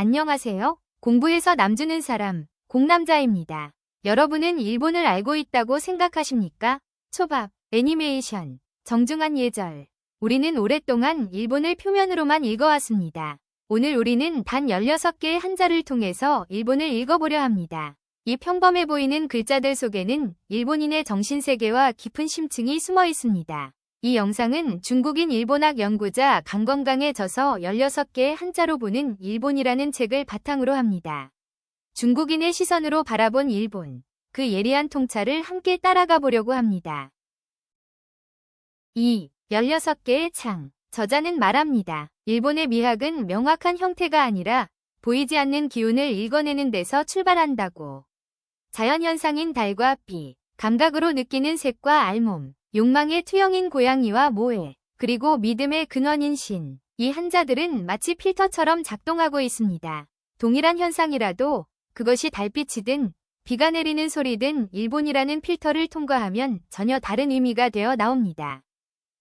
안녕하세요. 공부해서 남 주는 사람, 공남자입니다. 여러분은 일본을 알고 있다고 생각하십니까? 초밥, 애니메이션, 정중한 예절. 우리는 오랫동안 일본을 표면으로만 읽어왔습니다. 오늘 우리는 단 16개의 한자를 통해서 일본을 읽어보려 합니다. 이 평범해 보이는 글자들 속에는 일본인의 정신세계와 깊은 심층이 숨어 있습니다. 이 영상은 중국인 일본학 연구자 강건강의 저서 16개의 한자로 보는 일본이라는 책을 바탕으로 합니다. 중국인의 시선으로 바라본 일본, 그 예리한 통찰을 함께 따라가 보려고 합니다. 2. 16개의 창. 저자는 말합니다. 일본의 미학은 명확한 형태가 아니라 보이지 않는 기운을 읽어내는 데서 출발한다고. 자연현상인 달과 비, 감각으로 느끼는 색과 알몸, 욕망의 투영인 고양이와 모해, 그리고 믿음의 근원인 신. 이 한자들은 마치 필터처럼 작동하고 있습니다. 동일한 현상이라도 그것이 달빛이든 비가 내리는 소리든 일본이라는 필터를 통과하면 전혀 다른 의미가 되어 나옵니다.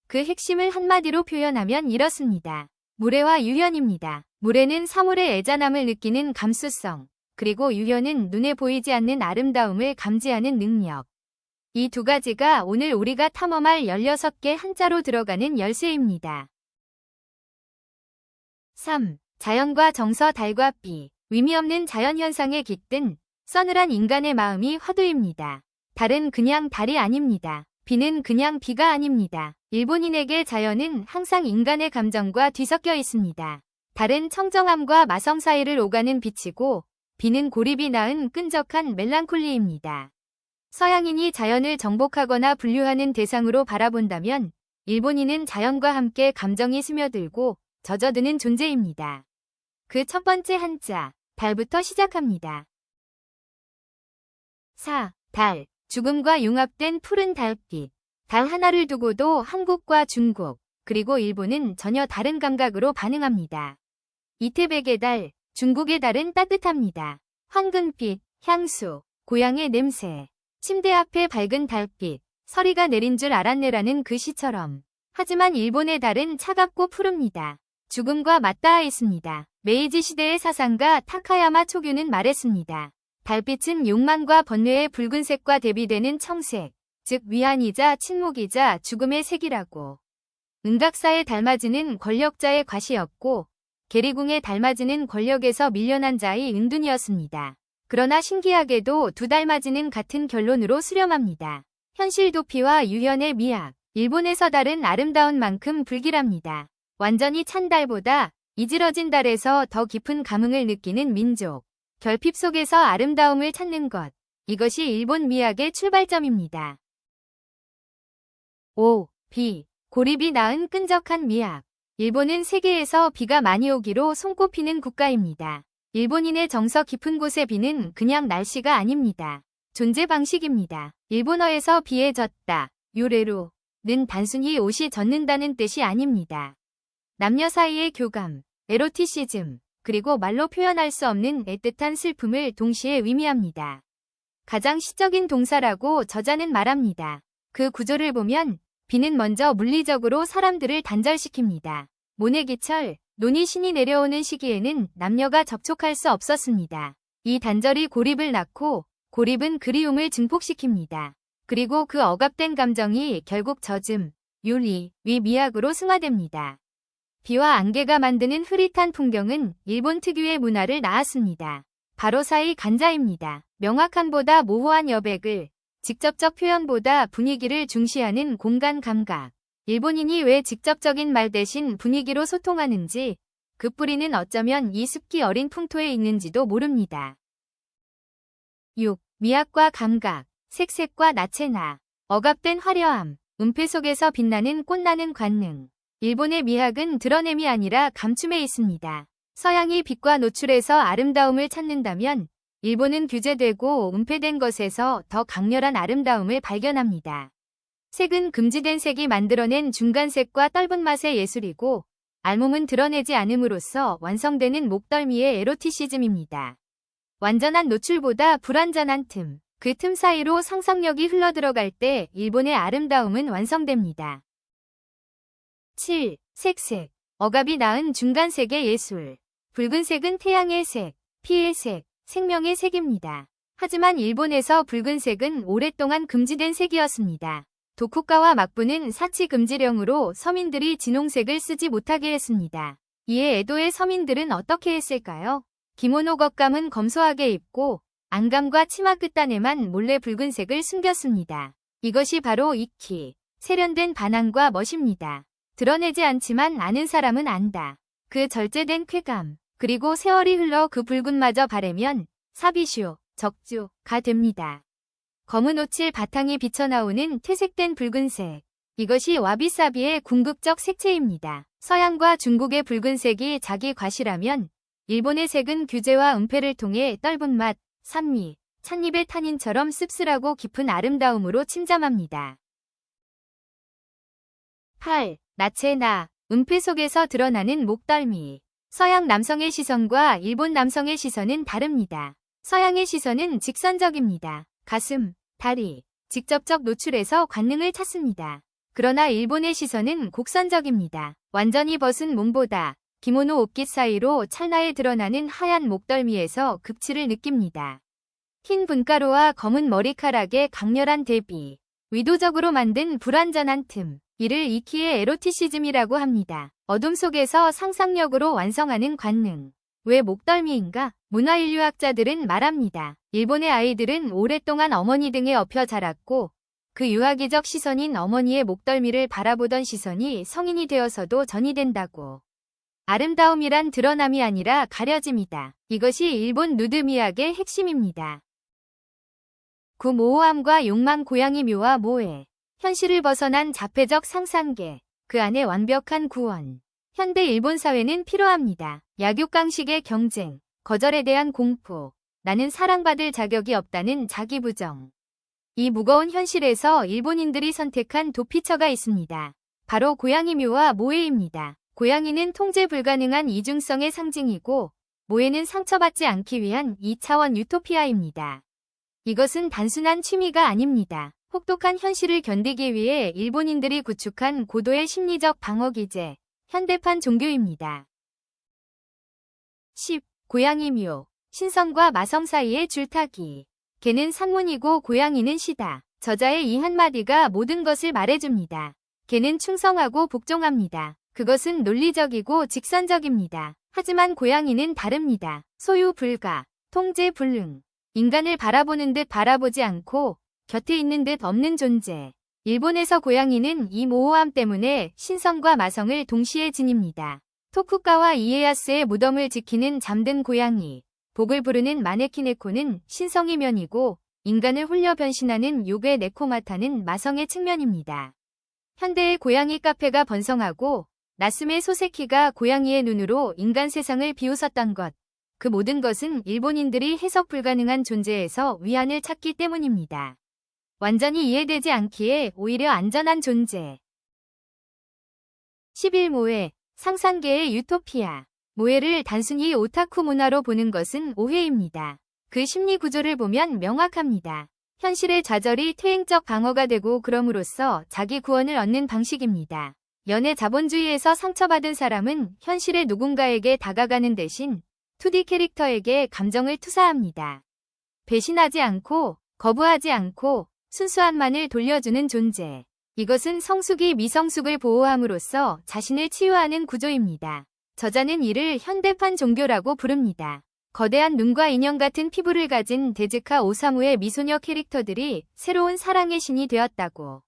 그 핵심을 한마디로 표현하면 이렇습니다. 무례와 유현입니다. 무례는 사물의 애잔함을 느끼는 감수성, 그리고 유현은 눈에 보이지 않는 아름다움을 감지하는 능력. 이 두 가지가 오늘 우리가 탐험할 16개 한자로 들어가는 열쇠입니다. 3. 자연과 정서. 달과 비. 의미 없는 자연현상에 깃든 서늘한 인간의 마음이 화두입니다. 달은 그냥 달이 아닙니다. 비는 그냥 비가 아닙니다. 일본인에게 자연은 항상 인간의 감정과 뒤섞여 있습니다. 달은 청정함과 마성 사이를 오가는 빛이고 비는 고립이 낳은 끈적한 멜랑콜리입니다. 서양인이 자연을 정복하거나 분류하는 대상으로 바라본다면 일본인은 자연과 함께 감정이 스며들고 젖어드는 존재입니다. 그 첫 번째 한자, 달부터 시작합니다. 4. 달. 죽음과 융합된 푸른 달빛. 달 하나를 두고도 한국과 중국, 그리고 일본은 전혀 다른 감각으로 반응합니다. 이태백의 달, 중국의 달은 따뜻합니다. 황금빛, 향수, 고향의 냄새. 침대 앞에 밝은 달빛, 서리가 내린 줄 알았네라는 그 시처럼. 하지만 일본의 달은 차갑고 푸릅니다. 죽음과 맞닿아 있습니다. 메이지 시대의 사상가 타카야마 초규는 말했습니다. 달빛은 욕망과 번뇌의 붉은색과 대비되는 청색, 즉 위안이자 침묵이자 죽음의 색이라고. 은각사의 달맞이는 권력자의 과시였고 계리궁의 달맞이는 권력에서 밀려난 자의 은둔이었습니다. 그러나 신기하게도 두 달맞이는 같은 결론으로 수렴합니다. 현실 도피와 유현의 미학. 일본에서 달은 아름다운 만큼 불길합니다. 완전히 찬 달보다 이질어진 달에서 더 깊은 감흥을 느끼는 민족. 결핍 속에서 아름다움을 찾는 것. 이것이 일본 미학의 출발점입니다. 5. 비. 고립이 낳은 끈적한 미학. 일본은 세계에서 비가 많이 오기로 손꼽히는 국가입니다. 일본인의 정서 깊은 곳의 비는 그냥 날씨가 아닙니다. 존재 방식입니다. 일본어에서 비에 젖다, 요레로는 단순히 옷이 젖는다는 뜻이 아닙니다. 남녀 사이의 교감, 에로티시즘, 그리고 말로 표현할 수 없는 애틋한 슬픔을 동시에 의미합니다. 가장 시적인 동사라고 저자는 말합니다. 그 구조를 보면 비는 먼저 물리적으로 사람들을 단절시킵니다. 모내기철, 논이 신이 내려오는 시기에는 남녀가 접촉할 수 없었습니다. 이 단절이 고립을 낳고 고립은 그리움을 증폭시킵니다. 그리고 그 억압된 감정이 결국 젖음, 요리, 미학으로 승화됩니다. 비와 안개가 만드는 흐릿한 풍경은 일본 특유의 문화를 낳았습니다. 바로 사이 간자입니다. 명확함보다 모호한 여백을, 직접적 표현보다 분위기를 중시하는 공간 감각. 일본인이 왜 직접적인 말 대신 분위기로 소통하는지, 그 뿌리는 어쩌면 이 습기 어린 풍토에 있는지도 모릅니다. 6. 미학과 감각, 색색과 나체나, 억압된 화려함, 은폐 속에서 빛나는 꽃나는 관능. 일본의 미학은 드러냄이 아니라 감춤에 있습니다. 서양이 빛과 노출에서 아름다움을 찾는다면 일본은 규제되고 은폐된 것에서 더 강렬한 아름다움을 발견합니다. 색은 금지된 색이 만들어낸 중간색과 떫은 맛의 예술이고 알몸은 드러내지 않음으로써 완성되는 목덜미의 에로티시즘입니다. 완전한 노출보다 불완전한 틈, 그 틈 사이로 상상력이 흘러들어갈 때 일본의 아름다움은 완성됩니다. 7. 색색, 억압이 낳은 중간색의 예술. 붉은색은 태양의 색, 피의 색, 생명의 색입니다. 하지만 일본에서 붉은색은 오랫동안 금지된 색이었습니다. 도쿠가와 막부는 사치 금지령으로 서민들이 진홍색을 쓰지 못하게 했습니다. 이에 에도의 서민들은 어떻게 했을까요? 기모노 겉감은 검소하게 입고 안감과 치마 끝단에만 몰래 붉은색을 숨겼습니다. 이것이 바로 이키, 세련된 반항과 멋입니다. 드러내지 않지만 아는 사람은 안다. 그 절제된 쾌감, 그리고 세월이 흘러 그 붉은마저 바래면 사비슈, 적주가 됩니다. 검은 오칠 바탕이 비쳐나오는 퇴색된 붉은색. 이것이 와비사비의 궁극적 색채입니다. 서양과 중국의 붉은색이 자기 과시라면 일본의 색은 규제와 은폐를 통해 떫은 맛, 산미, 찻잎의 탄닌처럼 씁쓸하고 깊은 아름다움으로 침잠합니다. 8. 나체나, 은폐 속에서 드러나는 목덜미. 서양 남성의 시선과 일본 남성의 시선은 다릅니다. 서양의 시선은 직선적입니다. 가슴, 다리, 직접적 노출에서 관능을 찾습니다. 그러나 일본의 시선은 곡선적입니다. 완전히 벗은 몸보다 기모노 옷깃 사이로 찰나에 드러나는 하얀 목덜미에서 극치를 느낍니다. 흰 분가루와 검은 머리카락의 강렬한 대비, 의도적으로 만든 불완전한 틈, 이를 이키의 에로티시즘이라고 합니다. 어둠 속에서 상상력으로 완성하는 관능. 왜 목덜미인가? 문화인류학자들은 말합니다. 일본의 아이들은 오랫동안 어머니 등에 엎여 자랐고 그 유아기적 시선인 어머니의 목덜미를 바라보던 시선이 성인이 되어서도 전이된다고. 아름다움이란 드러남이 아니라 가려짐이다. 이것이 일본 누드미학의 핵심입니다. 구모호함과 욕망 고양이 묘와 모해. 현실을 벗어난 자폐적 상상계. 그 안에 완벽한 구원. 현대 일본 사회는 필요합니다. 약육강식의 경쟁, 거절에 대한 공포, 나는 사랑받을 자격이 없다는 자기부정. 이 무거운 현실에서 일본인들이 선택한 도피처가 있습니다. 바로 고양이 묘와 모해입니다. 고양이는 통제 불가능한 이중성의 상징이고 모해는 상처받지 않기 위한 2차원 유토피아입니다. 이것은 단순한 취미가 아닙니다. 혹독한 현실을 견디기 위해 일본인들이 구축한 고도의 심리적 방어기제, 현대판 종교입니다. 10. 고양이 묘. 신성과 마성 사이의 줄타기. 개는 상문이고 고양이는 시다. 저자의 이 한마디가 모든 것을 말해줍니다. 개는 충성하고 복종합니다. 그것은 논리적이고 직선적입니다. 하지만 고양이는 다릅니다. 소유 불가, 통제 불능. 인간을 바라보는 듯 바라보지 않고 곁에 있는 듯 없는 존재. 일본에서 고양이는 이 모호함 때문에 신성과 마성을 동시에 지닙니다. 토쿠가와 이에야스의 무덤을 지키는 잠든 고양이, 복을 부르는 마네키 네코는 신성의 면이고 인간을 홀려 변신하는 요괴 네코마타는 마성의 측면입니다. 현대의 고양이 카페가 번성하고 나스메 소세키가 고양이의 눈으로 인간 세상을 비웃었던 것. 그 모든 것은 일본인들이 해석 불가능한 존재에서 위안을 찾기 때문입니다. 완전히 이해되지 않기에 오히려 안전한 존재. 11모해, 상상계의 유토피아. 모해를 단순히 오타쿠 문화로 보는 것은 오해입니다. 그 심리 구조를 보면 명확합니다. 현실의 좌절이 퇴행적 방어가 되고 그럼으로써 자기 구원을 얻는 방식입니다. 연애 자본주의에서 상처받은 사람은 현실의 누군가에게 다가가는 대신 2D 캐릭터에게 감정을 투사합니다. 배신하지 않고, 거부하지 않고, 순수함만을 돌려주는 존재. 이것은 성숙이 미성숙을 보호함으로써 자신을 치유하는 구조입니다. 저자는 이를 현대판 종교라고 부릅니다. 거대한 눈과 인형 같은 피부를 가진 데즈카 오사무의 미소녀 캐릭터들이 새로운 사랑의 신이 되었다고.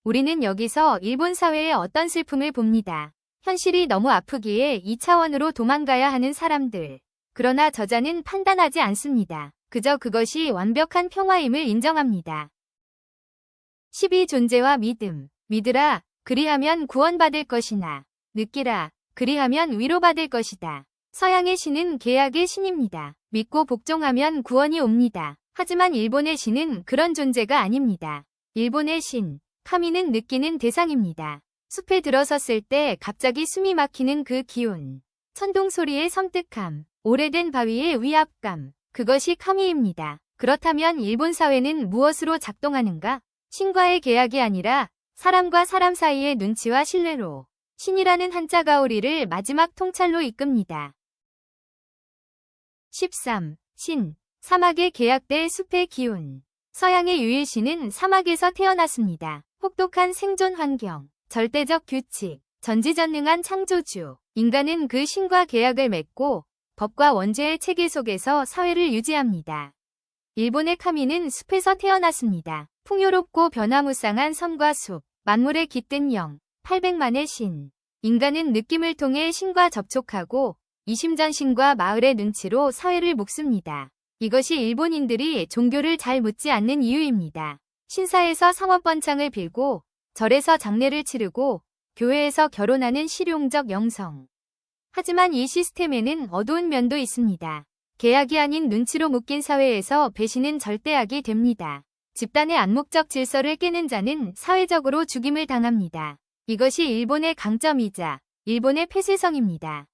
우리는 여기서 일본 사회의 어떤 슬픔을 봅니다. 현실이 너무 아프기에 2차원으로 도망가야 하는 사람들. 그러나 저자는 판단하지 않습니다. 그저 그것이 완벽한 평화임을 인정합니다. 12. 존재와 믿음. 믿으라, 그리하면 구원받을 것이나 느끼라, 그리하면 위로받을 것이다. 서양의 신은 계약의 신입니다. 믿고 복종하면 구원이 옵니다. 하지만 일본의 신은 그런 존재가 아닙니다. 일본의 신, 카미는 느끼는 대상입니다. 숲에 들어섰을 때 갑자기 숨이 막히는 그 기운. 천둥 소리의 섬뜩함, 오래된 바위의 위압감. 그것이 카미입니다. 그렇다면 일본 사회는 무엇으로 작동하는가? 신과의 계약이 아니라 사람과 사람 사이의 눈치와 신뢰로. 신이라는 한자가 우리를 마지막 통찰로 이끕니다. 13. 신. 사막의 계약될 숲의 기운. 서양의 유일신은 사막에서 태어났습니다. 혹독한 생존 환경, 절대적 규칙, 전지전능한 창조주. 인간은 그 신과 계약을 맺고 법과 원죄의 체계 속에서 사회를 유지합니다. 일본의 카미는 숲에서 태어났습니다. 풍요롭고 변화무쌍한 섬과 숲, 만물에 깃든 영, 800만의 신. 인간은 느낌을 통해 신과 접촉하고 이심전심과 마을의 눈치로 사회를 묶습니다. 이것이 일본인들이 종교를 잘 묻지 않는 이유입니다. 신사에서 상업번창을 빌고 절에서 장례를 치르고 교회에서 결혼하는 실용적 영성. 하지만 이 시스템에는 어두운 면도 있습니다. 계약이 아닌 눈치로 묶인 사회에서 배신은 절대악이 됩니다. 집단의 암묵적 질서를 깨는 자는 사회적으로 죽임을 당합니다. 이것이 일본의 강점이자 일본의 폐쇄성입니다.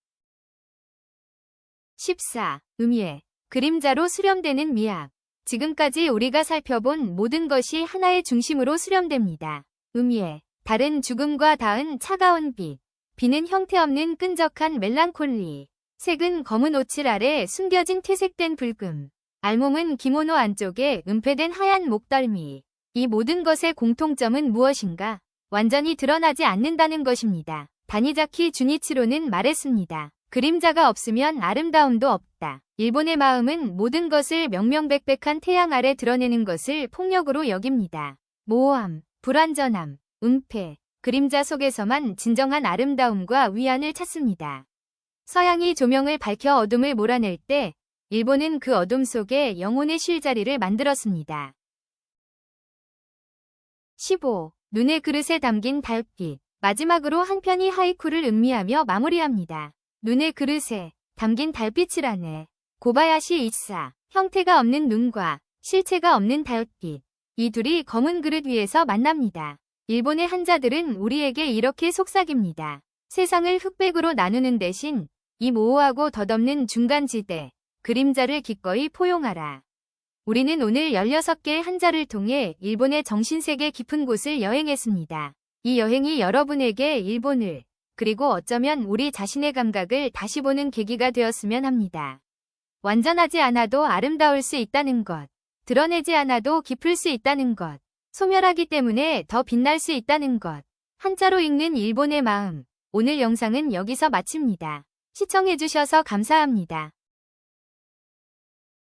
14. 음예. 그림자로 수렴되는 미학. 지금까지 우리가 살펴본 모든 것이 하나의 중심으로 수렴됩니다. 음예. 달은 죽음과 닿은 차가운 빛. 비는 형태없는 끈적한 멜랑콜리. 색은 검은 오칠 아래 숨겨진 퇴색된 불금. 알몸은 기모노 안쪽에 은폐된 하얀 목덜미. 이 모든 것의 공통점은 무엇인가? 완전히 드러나지 않는다는 것입니다. 다니자키 주니치로는 말했습니다. 그림자가 없으면 아름다움도 없다. 일본의 마음은 모든 것을 명명백백한 태양 아래 드러내는 것을 폭력으로 여깁니다. 모호함, 불완전함, 은폐, 그림자 속에서만 진정한 아름다움과 위안을 찾습니다. 서양이 조명을 밝혀 어둠을 몰아낼 때 일본은 그 어둠 속에 영혼의 쉴자리를 만들었습니다. 15. 눈의 그릇에 담긴 달빛. 마지막으로 한 편이 하이쿠를 음미하며 마무리합니다. 눈의 그릇에 담긴 달빛이라네. 고바야시 이사. 형태가 없는 눈과 실체가 없는 달빛. 이 둘이 검은 그릇 위에서 만납니다. 일본의 한자들은 우리에게 이렇게 속삭입니다. 세상을 흑백으로 나누는 대신 이 모호하고 덧없는 중간지대, 그림자를 기꺼이 포용하라. 우리는 오늘 16개의 한자를 통해 일본의 정신세계 깊은 곳을 여행했습니다. 이 여행이 여러분에게 일본을, 그리고 어쩌면 우리 자신의 감각을 다시 보는 계기가 되었으면 합니다. 완전하지 않아도 아름다울 수 있다는 것, 드러내지 않아도 깊을 수 있다는 것, 소멸하기 때문에 더 빛날 수 있다는 것, 한자로 읽는 일본의 마음. 오늘 영상은 여기서 마칩니다. 시청해주셔서 감사합니다.